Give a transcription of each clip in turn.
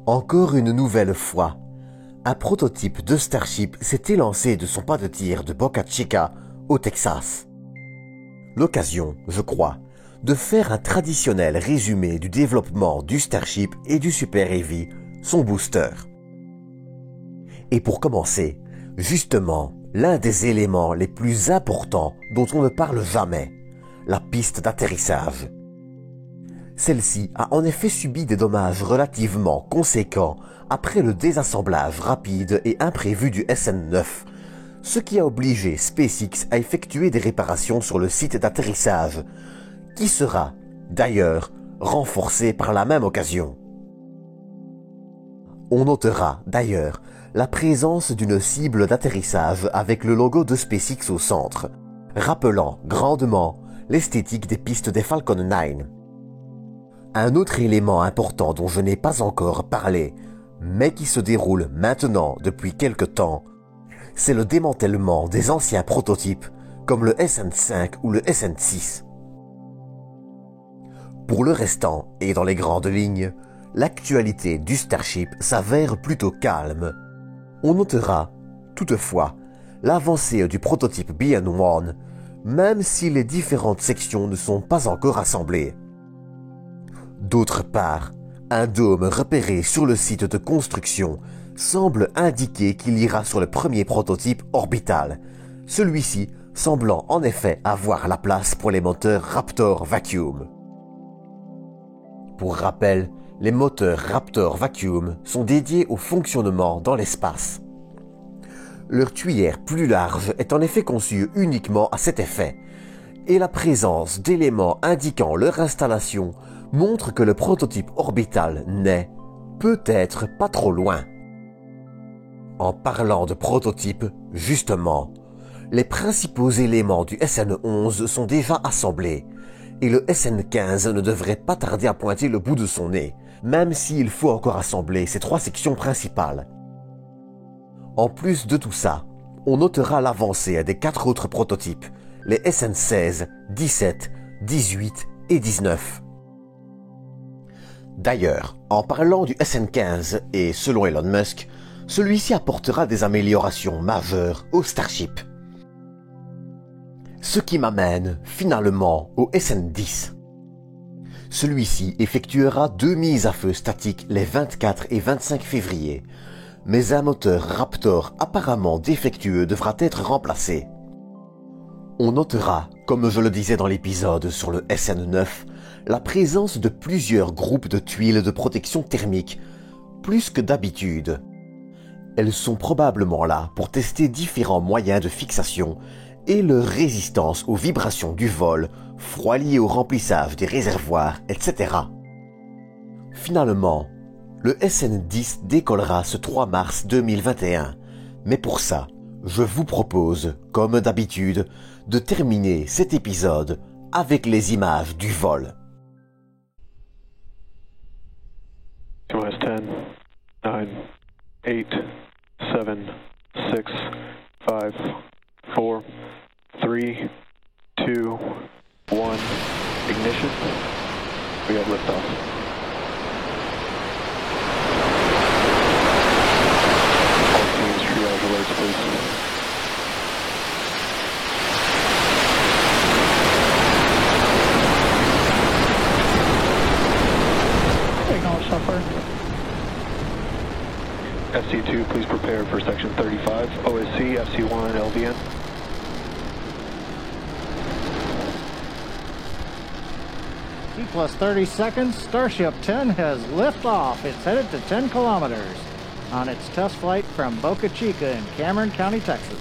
Encore une nouvelle fois, un prototype de Starship s'est élancé de son pas de tir de Boca Chica, au Texas. L'occasion, je crois, de faire un traditionnel résumé du développement du Starship et du Super Heavy, son booster. Et pour commencer, justement, l'un des éléments les plus importants dont on ne parle jamais, la piste d'atterrissage. Celle-ci a en effet subi des dommages relativement conséquents après le désassemblage rapide et imprévu du SN9, ce qui a obligé SpaceX à effectuer des réparations sur le site d'atterrissage, qui sera, d'ailleurs, renforcé par la même occasion. On notera, d'ailleurs, la présence d'une cible d'atterrissage avec le logo de SpaceX au centre, rappelant grandement l'esthétique des pistes des Falcon 9. Un autre élément important dont je n'ai pas encore parlé, mais qui se déroule maintenant depuis quelque temps, c'est le démantèlement des anciens prototypes comme le SN5 ou le SN6. Pour le restant et dans les grandes lignes, l'actualité du Starship s'avère plutôt calme. On notera, toutefois, l'avancée du prototype BN1, même si les différentes sections ne sont pas encore assemblées. D'autre part, un dôme repéré sur le site de construction semble indiquer qu'il ira sur le premier prototype orbital, celui-ci semblant en effet avoir la place pour les moteurs Raptor Vacuum. Pour rappel, les moteurs Raptor Vacuum sont dédiés au fonctionnement dans l'espace. Leur tuyère plus large est en effet conçue uniquement à cet effet, et la présence d'éléments indiquant leur installation montre que le prototype orbital n'est, peut-être, pas trop loin. En parlant de prototype, justement, les principaux éléments du SN11 sont déjà assemblés, et le SN15 ne devrait pas tarder à pointer le bout de son nez, même s'il faut encore assembler ses 3 sections principales. En plus de tout ça, on notera l'avancée des 4 autres prototypes, les SN16, 17, 18 et 19. D'ailleurs, en parlant du SN15 et selon Elon Musk, celui-ci apportera des améliorations majeures au Starship. Ce qui m'amène finalement au SN10. Celui-ci effectuera 2 mises à feu statiques les 24 et 25 février, mais un moteur Raptor apparemment défectueux devra être remplacé. On notera, comme je le disais dans l'épisode sur le SN9, la présence de plusieurs groupes de tuiles de protection thermique, plus que d'habitude. Elles sont probablement là pour tester différents moyens de fixation et leur résistance aux vibrations du vol, froid lié au remplissage des réservoirs, etc. Finalement, le SN10 décollera ce 3 mars 2021, mais pour ça, je vous propose, comme d'habitude, de terminer cet épisode avec les images du vol. US 10, 9, 8, 7, 6, 5, 4, 3, 2, 1, ignition. We have liftoff. All teams, triage alerts, please. FC2, please prepare for section 35. OSC, FC1, LVN. T plus 30 seconds, Starship 10 has liftoff. It's headed to 10 kilometers on its test flight from Boca Chica in Cameron County, Texas.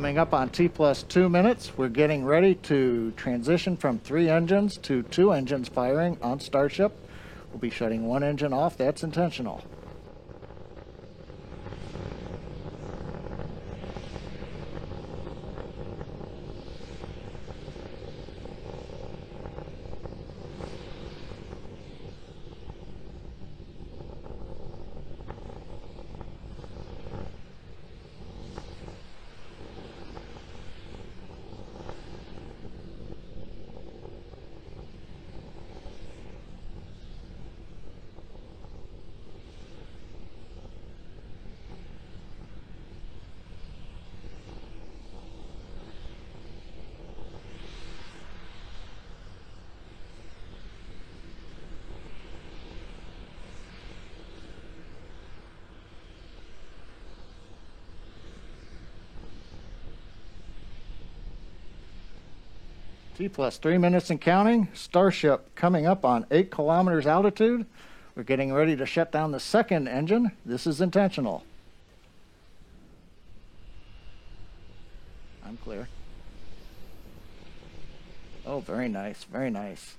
Coming up on T plus 2 minutes, we're getting ready to transition from 3 engines to 2 engines firing on Starship. We'll be shutting 1 engine off. That's intentional. T plus 3 minutes and counting. Starship coming up on 8 kilometers altitude. We're getting ready to shut down the 2nd engine. This is intentional. I'm clear. Oh, very nice, very nice.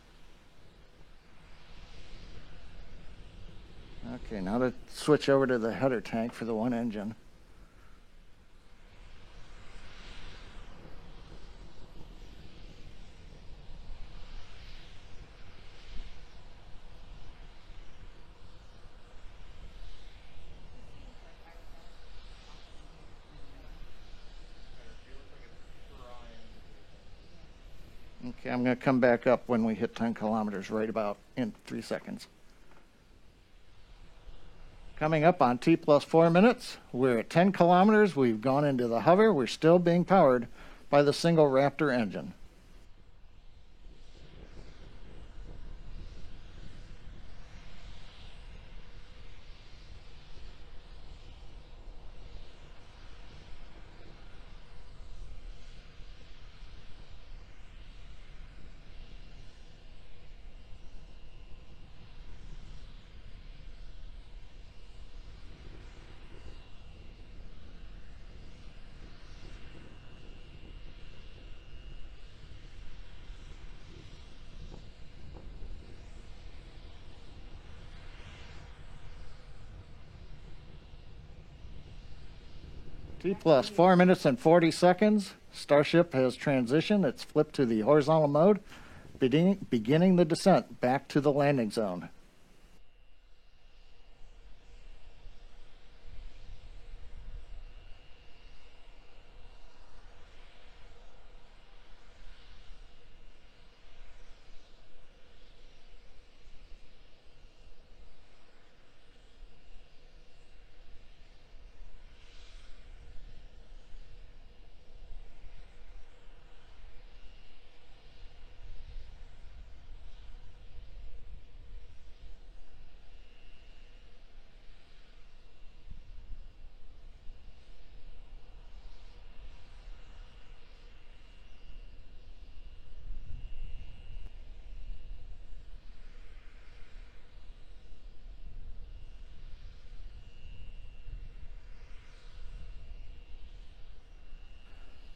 Okay, now to switch over to the header tank for the 1 engine. Okay, I'm going to come back up when we hit 10 kilometers, right about in 3 seconds. Coming up on T plus 4 minutes, we're at 10 kilometers. We've gone into the hover. We're still being powered by the single Raptor engine. T plus 4 minutes and 40 seconds. Starship has transitioned. It's flipped to the horizontal mode, beginning the descent back to the landing zone.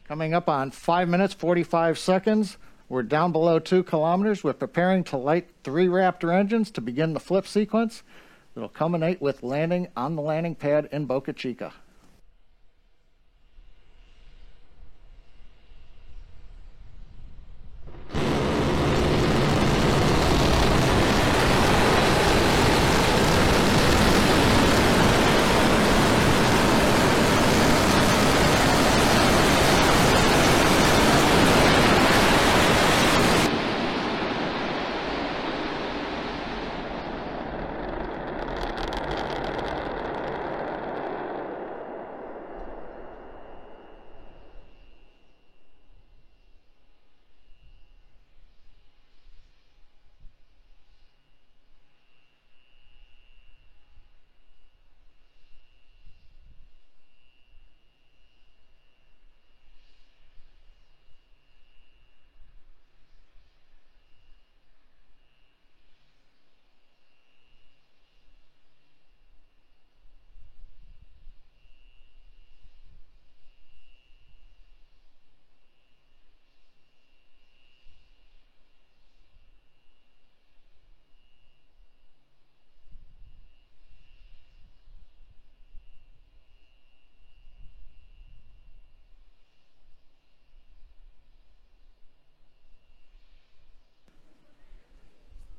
Coming up on 5 minutes, 45 seconds. We're down below 2 kilometers. We're preparing to light 3 Raptor engines to begin the flip sequence. It'll culminate with landing on the landing pad in Boca Chica.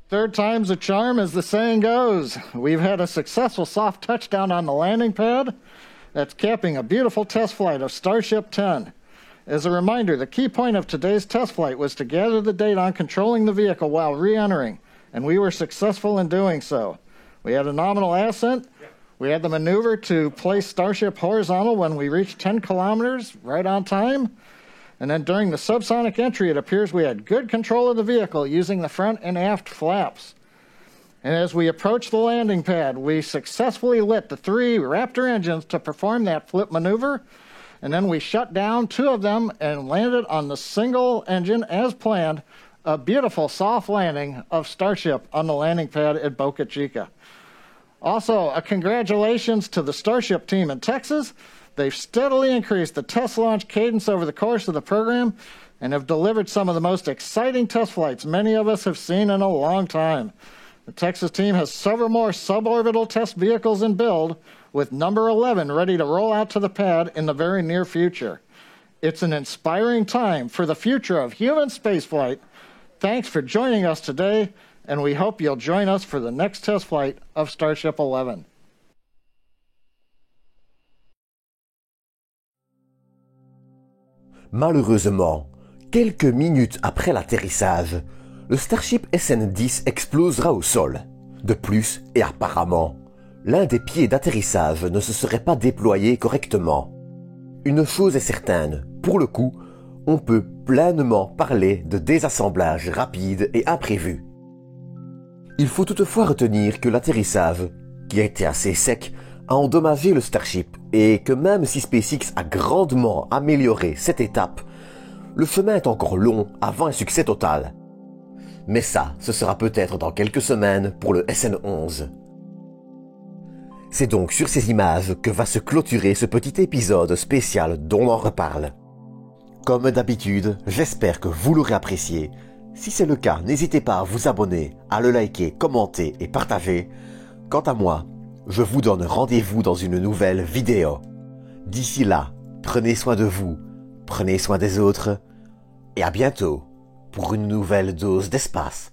Third time's a charm, as the saying goes. We've had a successful soft touchdown on the landing pad. That's capping a beautiful test flight of Starship 10. As a reminder, the key point of today's test flight was to gather the data on controlling the vehicle while re-entering, and we were successful in doing so. We had a nominal ascent. We had the maneuver to place Starship horizontal when we reached 10 kilometers, right on time. And then during the subsonic entry, it appears we had good control of the vehicle using the front and aft flaps. And as we approached the landing pad, we successfully lit the 3 Raptor engines to perform that flip maneuver. And then we shut down 2 of them and landed on the single engine as planned, a beautiful soft landing of Starship on the landing pad at Boca Chica. Also, a congratulations to the Starship team in Texas. They've steadily increased the test launch cadence over the course of the program and have delivered some of the most exciting test flights many of us have seen in a long time. The Texas team has several more suborbital test vehicles in build, with number 11 ready to roll out to the pad in the very near future. It's an inspiring time for the future of human spaceflight. Thanks for joining us today, and we hope you'll join us for the next test flight of Starship 11. Malheureusement, quelques minutes après l'atterrissage, le Starship SN-10 explosera au sol. De plus, et apparemment, l'un des pieds d'atterrissage ne se serait pas déployé correctement. Une chose est certaine, pour le coup, on peut pleinement parler de désassemblage rapide et imprévu. Il faut toutefois retenir que l'atterrissage, qui a été assez sec, a endommagé le Starship et que même si SpaceX a grandement amélioré cette étape, le chemin est encore long avant un succès total. Mais ça, ce sera peut-être dans quelques semaines pour le SN11. C'est donc sur ces images que va se clôturer ce petit épisode spécial dont on en reparle. Comme d'habitude, j'espère que vous l'aurez apprécié. Si c'est le cas, n'hésitez pas à vous abonner, à le liker, commenter et partager. Quant à moi, je vous donne rendez-vous dans une nouvelle vidéo. D'ici là, prenez soin de vous, prenez soin des autres, et à bientôt pour une nouvelle dose d'espace.